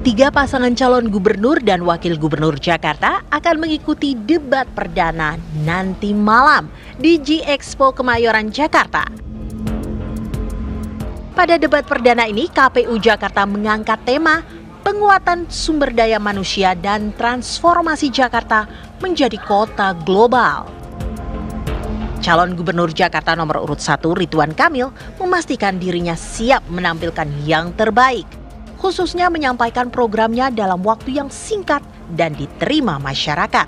Tiga pasangan calon gubernur dan wakil gubernur Jakarta akan mengikuti debat perdana nanti malam di G-Expo Kemayoran, Jakarta. Pada debat perdana ini, KPU Jakarta mengangkat tema penguatan sumber daya manusia dan transformasi Jakarta menjadi kota global. Calon gubernur Jakarta nomor urut 1 Ridwan Kamil memastikan dirinya siap menampilkan yang terbaik, khususnya menyampaikan programnya dalam waktu yang singkat dan diterima masyarakat.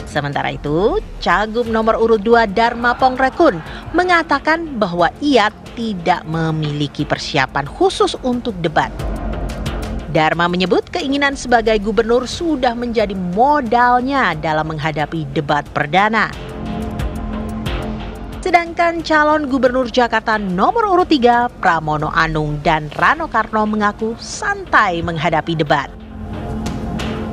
Sementara itu, Cagup nomor urut 2 Dharma Pongrekun mengatakan bahwa ia tidak memiliki persiapan khusus untuk debat. Dharma menyebut keinginan sebagai gubernur sudah menjadi modalnya dalam menghadapi debat perdana. Sedangkan calon gubernur Jakarta nomor urut 3 Pramono Anung dan Rano Karno mengaku santai menghadapi debat.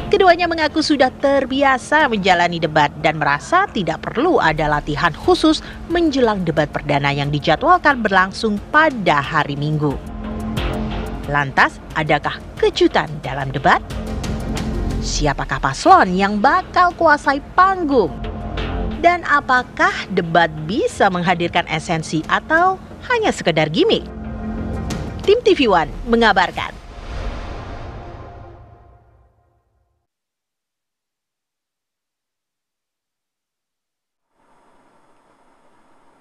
Keduanya mengaku sudah terbiasa menjalani debat dan merasa tidak perlu ada latihan khusus menjelang debat perdana yang dijadwalkan berlangsung pada hari Minggu. Lantas, adakah kejutan dalam debat? Siapakah paslon yang bakal kuasai panggung? Dan apakah debat bisa menghadirkan esensi atau hanya sekedar gimmick? Tim TV One mengabarkan.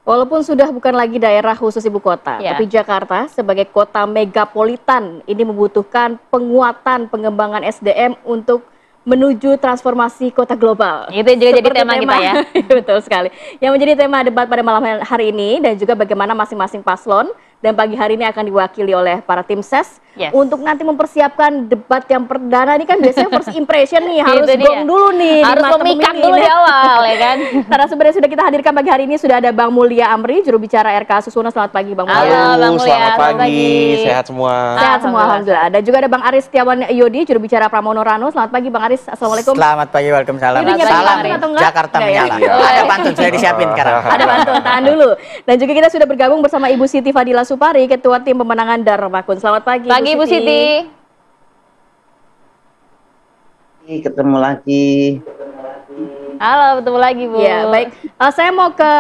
Walaupun sudah bukan lagi daerah khusus ibu kota, tapi Jakarta sebagai kota megapolitan ini membutuhkan penguatan pengembangan SDM untuk menuju transformasi kota global. Itu juga jadi tema kita ya. Betul sekali. Yang menjadi tema debat pada malam hari ini dan juga bagaimana masing-masing paslon dan pagi hari ini akan diwakili oleh para tim ses untuk nanti mempersiapkan debat yang perdana. Ini kan biasanya first impression nih, harus gong dulu nih, harus memikat dulu di awal ya kan. Narasumber sudah kita hadirkan pagi hari ini sudah ada Bang Mulya Amri, juru bicara RK Susunan. Selamat pagi Bang Mulya. Halo Bang Mulya. Selamat pagi. Sehat semua. Sehat semua alhamdulillah. Dan juga ada Bang Aris Setiawan Yodi, juru bicara Pramono Rano. Selamat pagi Bang Aris. Assalamualaikum. Selamat pagi, waalaikumsalam. Salam Jakarta menyala. Ada pantun sudah disiapin sekarang. Ada pantun, tahan dulu. Dan juga kita sudah bergabung bersama Ibu Siti Fadila Supari, Ketua Tim Pemenangan Dharmakun. Selamat pagi. Pagi Ibu Siti. Ketemu lagi. Halo, ketemu lagi Bu. Ya, baik. Saya mau ke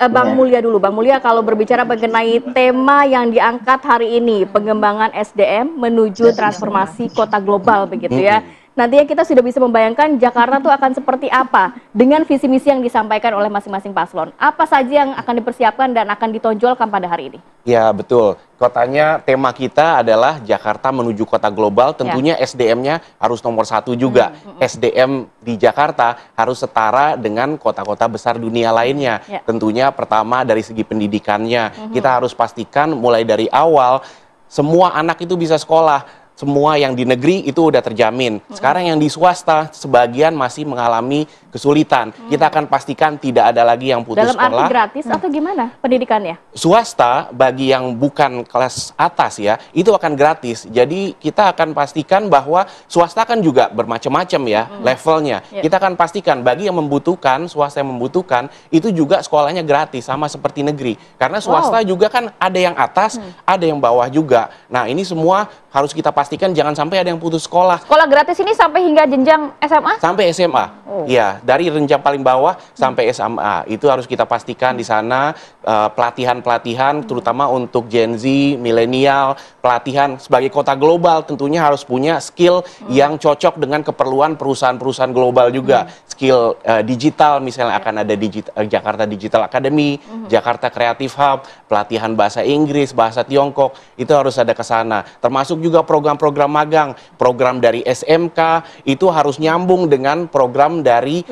Bang Mulya dulu. Bang Mulya, kalau berbicara mengenai tema yang diangkat hari ini, pengembangan SDM menuju transformasi kota global begitu ya. Nantinya kita sudah bisa membayangkan Jakarta tuh akan seperti apa dengan visi misi yang disampaikan oleh masing-masing paslon. Apa saja yang akan dipersiapkan dan akan ditonjolkan pada hari ini? Ya betul, kotanya tema kita adalah Jakarta menuju kota global, tentunya SDM-nya harus nomor 1 juga. SDM di Jakarta harus setara dengan kota-kota besar dunia lainnya. Tentunya pertama dari segi pendidikannya, kita harus pastikan mulai dari awal semua anak itu bisa sekolah. Semua yang di negeri itu udah terjamin. Sekarang yang di swasta sebagian masih mengalami kesulitan. Kita akan pastikan tidak ada lagi yang putus sekolah. Dalam arti gratis atau gimana pendidikannya? Swasta bagi yang bukan kelas atas ya, itu akan gratis. Jadi kita akan pastikan bahwa swasta kan juga bermacam-macam ya levelnya. Kita akan pastikan bagi yang membutuhkan, swasta yang membutuhkan, itu juga sekolahnya gratis sama seperti negeri. Karena swasta juga kan ada yang atas, ada yang bawah juga. Nah ini semua harus kita pastikan jangan sampai ada yang putus sekolah. Sekolah gratis ini sampai hingga jenjang SMA? Sampai SMA. Ya, dari jenjang paling bawah sampai SMA. Itu harus kita pastikan di sana pelatihan-pelatihan terutama untuk Gen Z, milenial, pelatihan sebagai kota global tentunya harus punya skill yang cocok dengan keperluan perusahaan-perusahaan global juga. Skill digital misalnya akan ada Jakarta Digital Academy, Jakarta Creative Hub, pelatihan bahasa Inggris, bahasa Tiongkok, itu harus ada ke sana. Termasuk juga program-program magang, program dari SMK itu harus nyambung dengan program dari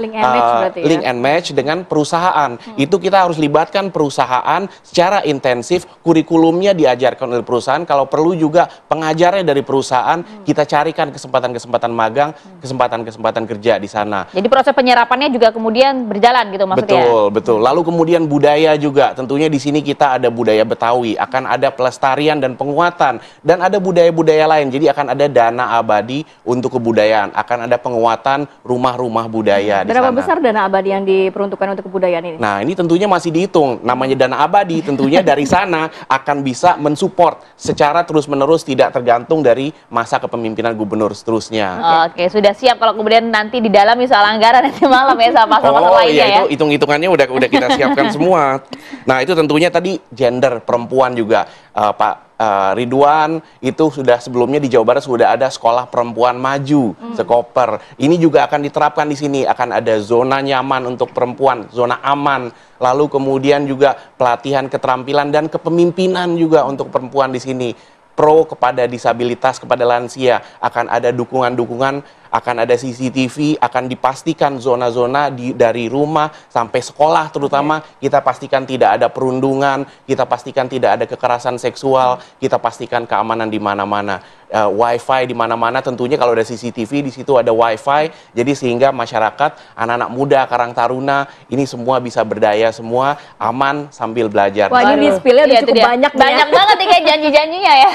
link and match dengan perusahaan. Itu kita harus libatkan perusahaan secara intensif, kurikulumnya diajarkan oleh perusahaan, kalau perlu juga pengajarnya dari perusahaan, kita carikan kesempatan-kesempatan magang, kesempatan-kesempatan kerja di sana. Jadi proses penyerapannya juga kemudian berjalan gitu maksudnya? Betul, betul. Lalu kemudian budaya juga, tentunya di sini kita ada budaya Betawi, akan ada pelestarian dan penguatan, dan ada budaya-budaya lain Jadi akan ada dana abadi untuk kebudayaan, akan ada penguatan rumah-rumah budaya di sana. Berapa besar dana abadi yang diperuntukkan untuk kebudayaan ini? Nah, ini tentunya masih dihitung. Namanya dana abadi, tentunya dari sana akan bisa mensupport secara terus-menerus, tidak tergantung dari masa kepemimpinan gubernur seterusnya. Oke, sudah siap kalau kemudian nanti di dalam soal anggaran nanti malam ya sama pasal-pasal lainnya iya, ya. itu hitung-hitungannya udah kita siapkan semua. Nah, itu tentunya tadi gender perempuan juga, Pak Ridwan, itu sudah sebelumnya di Jawa Barat sudah ada sekolah perempuan maju, Sekoper. Ini juga akan diterapkan di sini, akan ada zona nyaman untuk perempuan, zona aman. Lalu kemudian juga pelatihan keterampilan dan kepemimpinan juga untuk perempuan di sini. Pro kepada disabilitas, kepada lansia, akan ada dukungan-dukungan, akan ada CCTV, akan dipastikan zona-zona dari rumah sampai sekolah terutama, kita pastikan tidak ada perundungan, kita pastikan tidak ada kekerasan seksual, kita pastikan keamanan di mana-mana. Wifi di mana-mana, tentunya kalau ada CCTV di situ ada wifi, jadi sehingga masyarakat, anak-anak muda, karang taruna, ini semua bisa berdaya semua, aman sambil belajar. Wah, ini di-spill-nya udah cukup banyak nih. Banyak banget nih kayak janji-janjinya ya.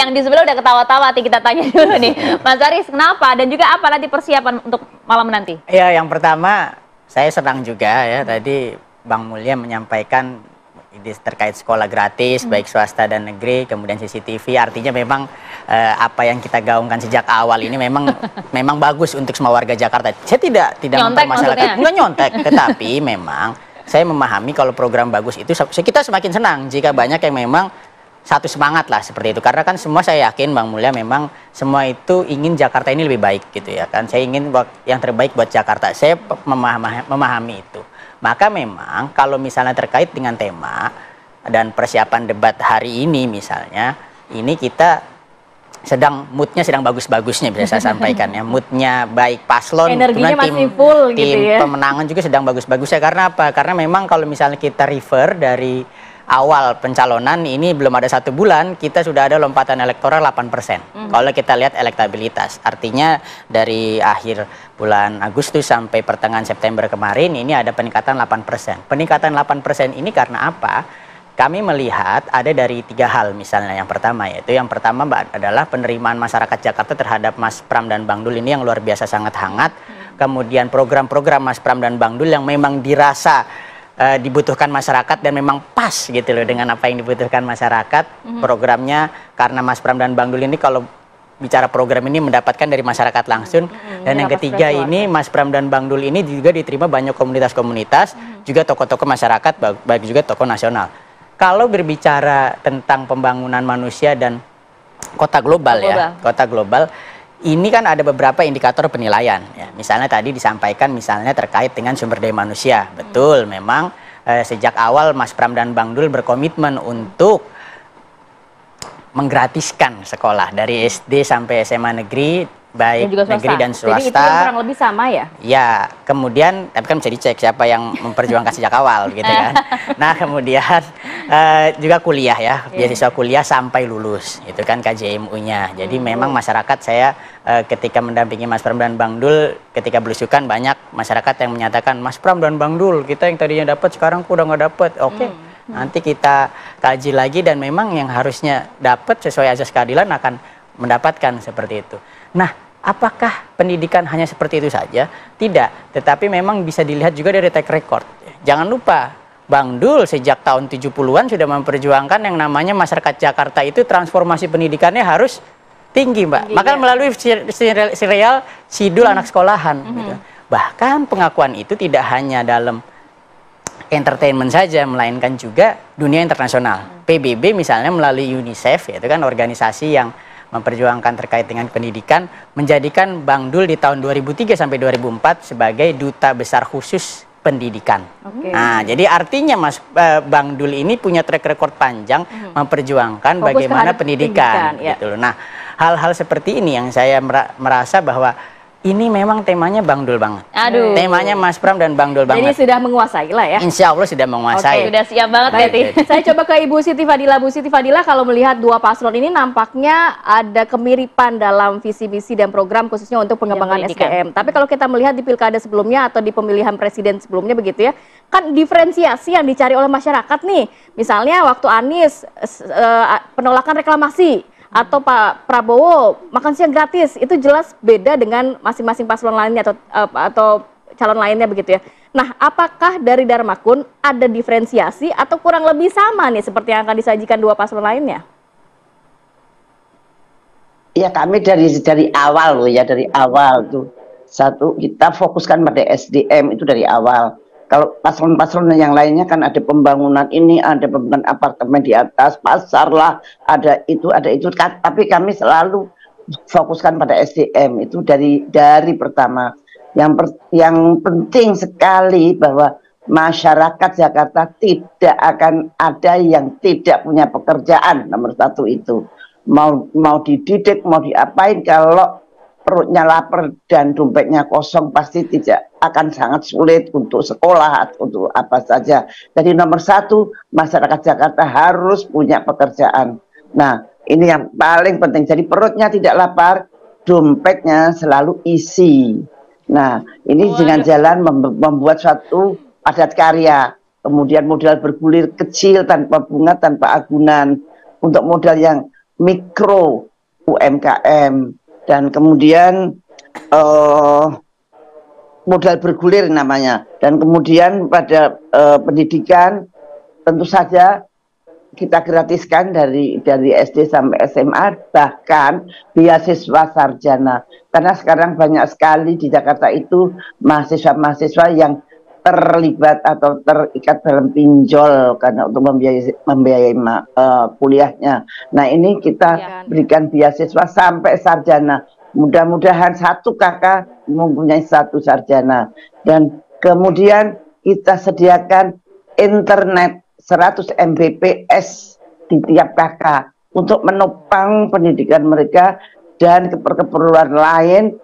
Yang di sebelah udah ketawa-tawa, nanti kita tanya dulu nih. Mas Aris, kenapa? Dan juga apa nanti persiapan untuk malam nanti? Ya, yang pertama saya senang juga ya tadi Bang Mulya menyampaikan ide terkait sekolah gratis baik swasta dan negeri, kemudian CCTV, artinya memang apa yang kita gaungkan sejak awal ini memang bagus untuk semua warga Jakarta. Saya tidak mempermasalahkan, enggak nyontek, tetapi memang saya memahami kalau program bagus itu kita semakin senang jika banyak yang memang satu semangat lah seperti itu, karena kan semua saya yakin Bang Mulya memang semua itu ingin Jakarta ini lebih baik gitu ya kan, saya ingin yang terbaik buat Jakarta, saya memahami itu. Maka memang kalau misalnya terkait dengan tema dan persiapan debat hari ini misalnya, ini kita moodnya sedang bagus-bagusnya bisa saya sampaikan ya, moodnya baik paslon, energinya masih full gitu ya. Tim pemenangan juga sedang bagus-bagusnya, karena apa? Karena memang kalau misalnya kita refer dari awal pencalonan ini belum ada 1 bulan, kita sudah ada lompatan elektoral 8%. Kalau kita lihat elektabilitas, artinya dari akhir bulan Agustus sampai pertengahan September kemarin ini ada peningkatan 8%. Peningkatan 8% ini karena apa? Kami melihat ada dari 3 hal misalnya. Yang pertama adalah penerimaan masyarakat Jakarta terhadap Mas Pram dan Bang Dul ini yang luar biasa sangat hangat. Kemudian program-program Mas Pram dan Bang Dul yang memang dirasa dibutuhkan masyarakat dan memang pas gitu loh dengan apa yang dibutuhkan masyarakat. Programnya karena Mas Pram dan Bang Dul ini kalau bicara program ini mendapatkan dari masyarakat langsung. Dan yang ketiga ini Mas Pram dan Bang Dul ini juga diterima banyak komunitas-komunitas, juga tokoh-tokoh masyarakat, baik juga tokoh nasional. Kalau berbicara tentang pembangunan manusia dan kota global kota global, ini kan ada beberapa indikator penilaian ya. Misalnya tadi disampaikan misalnya terkait dengan sumber daya manusia. Betul, memang sejak awal Mas Pram dan Bang Dul berkomitmen untuk menggratiskan sekolah dari SD sampai SMA negeri, baik negeri dan swasta. Jadi itu yang kurang lebih sama ya? Ya, kemudian tapi kan bisa dicek siapa yang memperjuangkan sejak awal gitu kan. Nah, kemudian juga kuliah ya, beasiswa kuliah sampai lulus, itu kan KJMU-nya. Jadi memang masyarakat, saya ketika mendampingi Mas Pram dan Bang Dul, ketika belusukan banyak masyarakat yang menyatakan, Mas Pram dan Bang Dul, kita yang tadinya dapat sekarang udah nggak dapat. Oke, nanti kita kaji lagi dan memang yang harusnya dapat sesuai azas keadilan akan mendapatkan seperti itu. Nah, apakah pendidikan hanya seperti itu saja? Tidak, tetapi memang bisa dilihat juga dari track record. Jangan lupa, Bang Dul sejak tahun 70-an sudah memperjuangkan yang namanya masyarakat Jakarta itu transformasi pendidikannya harus tinggi, Mbak. Maka melalui serial Sidul Anak Sekolahan. Gitu. Bahkan pengakuan itu tidak hanya dalam entertainment saja, melainkan juga dunia internasional. PBB misalnya melalui UNICEF, yaitu kan organisasi yang memperjuangkan terkait dengan pendidikan, menjadikan Bang Dul di tahun 2003 sampai 2004 sebagai duta besar khusus pendidikan. Nah, jadi artinya Bang Dul ini punya track record panjang memperjuangkan fokus bagaimana pendidikan gitu loh. Nah, hal-hal seperti ini yang saya merasa bahwa ini memang temanya Bang Dul banget. Aduh. Temanya Mas Pram dan Bang Dul banget. Jadi sudah menguasai lah ya? Insya Allah sudah menguasai. Sudah siap banget berarti. Saya coba ke Ibu Siti Fadila. Bu Siti Fadila, kalau melihat dua paslon ini nampaknya ada kemiripan dalam visi misi dan program khususnya untuk pengembangan SDM. Tapi kalau kita melihat di pilkada sebelumnya atau di pemilihan presiden sebelumnya begitu ya, kan diferensiasi yang dicari oleh masyarakat nih. Misalnya waktu Anies penolakan reklamasi. atau Pak Prabowo makan siang gratis, itu jelas beda dengan masing-masing paslon lainnya atau calon lainnya begitu ya. Nah, apakah dari Darmakun ada diferensiasi atau kurang lebih sama nih seperti yang akan disajikan dua paslon lainnya? Ya, kami dari awal loh ya, dari awal tuh. Satu, kita fokuskan pada SDM itu dari awal. Kalau paslon-paslon yang lainnya kan ada pembangunan ini, ada pembangunan apartemen di atas, pasar lah, ada itu. Tapi kami selalu fokuskan pada SDM itu dari pertama. Yang penting sekali bahwa masyarakat Jakarta tidak akan ada yang tidak punya pekerjaan, nomor satu itu. Mau dididik, mau diapain, kalau perutnya lapar dan dompetnya kosong pasti tidak akan sangat sulit untuk sekolah, untuk apa saja. Jadi nomor satu, masyarakat Jakarta harus punya pekerjaan. Nah, ini yang paling penting. Jadi perutnya tidak lapar, dompetnya selalu isi. Nah, ini dengan jalan membuat suatu padat karya. Kemudian modal bergulir kecil tanpa bunga, tanpa agunan. Untuk modal yang mikro, UMKM. Dan kemudian modal bergulir namanya. Dan kemudian pada pendidikan tentu saja kita gratiskan dari SD sampai SMA, bahkan beasiswa sarjana. Karena sekarang banyak sekali di Jakarta itu mahasiswa-mahasiswa yang terlibat atau terikat dalam pinjol karena untuk membiayai kuliahnya. Nah, ini kita berikan beasiswa sampai sarjana. Mudah-mudahan satu kakak mempunyai satu sarjana. Dan kemudian kita sediakan internet 100 Mbps di tiap kakak untuk menopang pendidikan mereka dan keperluan lain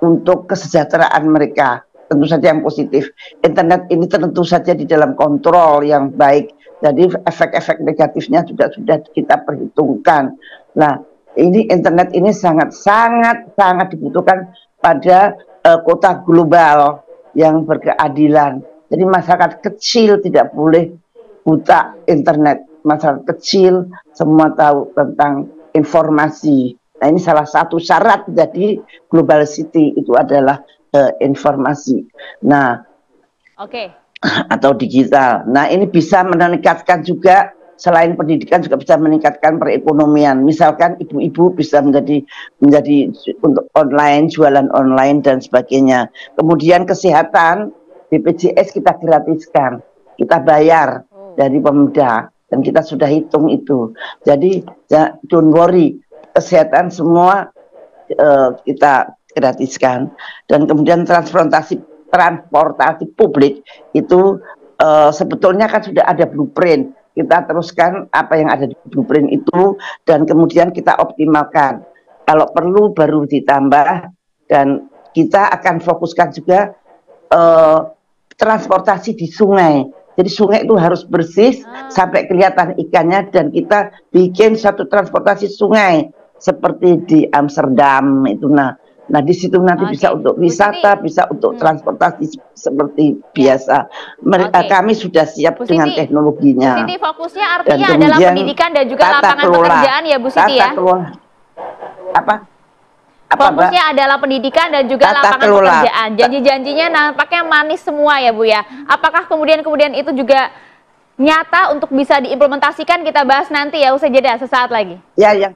untuk kesejahteraan mereka. Tentu saja yang positif. Internet ini tentu saja di dalam kontrol yang baik. Jadi efek-efek negatifnya juga sudah kita perhitungkan. Nah, ini internet ini sangat dibutuhkan pada kota global yang berkeadilan. Jadi masyarakat kecil tidak boleh buta internet. Masyarakat kecil semua tahu tentang informasi. Nah, ini salah satu syarat jadi global city itu adalah informasi. Nah, atau digital. Nah, ini bisa meningkatkan juga, selain pendidikan juga bisa meningkatkan perekonomian. Misalkan ibu-ibu bisa menjadi untuk online, jualan online dan sebagainya. Kemudian kesehatan, BPJS kita gratiskan, kita bayar dari Pemda dan kita sudah hitung itu. Jadi don't worry, kesehatan semua kita gratiskan. Dan kemudian transportasi publik itu sebetulnya kan sudah ada blueprint. Kita teruskan apa yang ada di blueprint itu dan kemudian kita optimalkan. Kalau perlu baru ditambah, dan kita akan fokuskan juga transportasi di sungai. Jadi sungai itu harus bersih sampai kelihatan ikannya, dan kita bikin satu transportasi sungai seperti di Amsterdam itu. Nah, di situ nanti bisa untuk wisata, bisa untuk transportasi seperti biasa. Kami sudah siap dengan teknologinya. Bu Siti, fokusnya artinya adalah pendidikan dan juga lapangan pekerjaan ya Bu Siti ya? Fokusnya adalah pendidikan dan juga lapangan pekerjaan. Janji-janjinya nampaknya manis semua ya Bu ya. Apakah kemudian itu juga nyata untuk bisa diimplementasikan? Kita bahas nanti ya, usai jeda sesaat lagi. Ya, yang